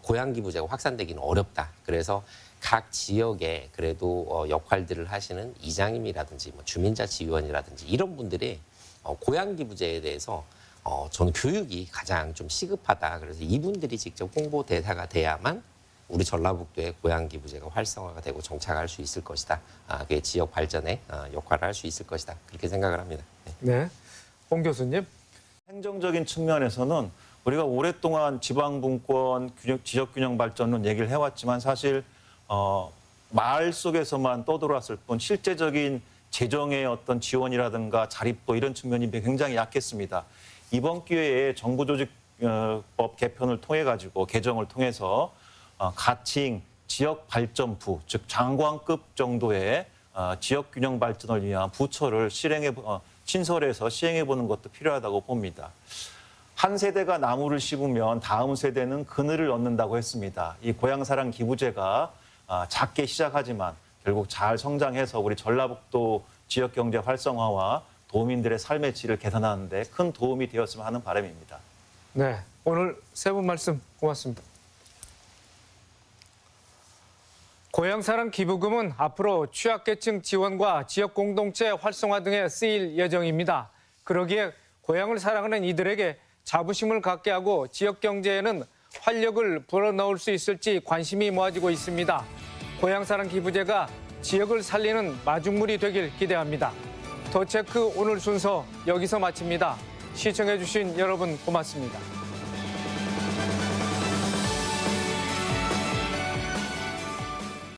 고향 기부제가 확산되기는 어렵다. 그래서 각 지역에 그래도 역할들을 하시는 이장님이라든지 주민자치위원이라든지 이런 분들이 고향 기부제에 대해서 저는 교육이 가장 좀 시급하다. 그래서 이분들이 직접 홍보 대사가 돼야만 우리 전라북도의 고향 기부제가 활성화가 되고 정착할 수 있을 것이다. 그게 지역 발전에 역할을 할 수 있을 것이다. 그렇게 생각을 합니다. 네, 홍 교수님. 행정적인 측면에서는 우리가 오랫동안 지방분권 지역균형 발전론 얘기를 해왔지만 사실 말 속에서만 떠돌았을 뿐 실제적인 재정의 어떤 지원이라든가 자립도 이런 측면이 굉장히 약했습니다. 이번 기회에 정부조직법 개편을 통해 가지고 개정을 통해서 가칭 지역발전부, 즉 장관급 정도의 지역균형 발전을 위한 부처를 신설해서 시행해 보는 것도 필요하다고 봅니다. 한 세대가 나무를 심으면 다음 세대는 그늘을 얻는다고 했습니다. 이 고향사랑 기부제가 작게 시작하지만 결국 잘 성장해서 우리 전라북도 지역경제 활성화와 도민들의 삶의 질을 개선하는 데 큰 도움이 되었으면 하는 바람입니다. 네, 오늘 세 분 말씀 고맙습니다. 고향사랑 기부금은 앞으로 취약계층 지원과 지역 공동체 활성화 등에 쓰일 예정입니다. 그러기에 고향을 사랑하는 이들에게 자부심을 갖게 하고 지역 경제에는 활력을 불어넣을 수 있을지 관심이 모아지고 있습니다. 고향사랑 기부제가 지역을 살리는 마중물이 되길 기대합니다. 더 체크 오늘 순서 여기서 마칩니다. 시청해주신 여러분 고맙습니다.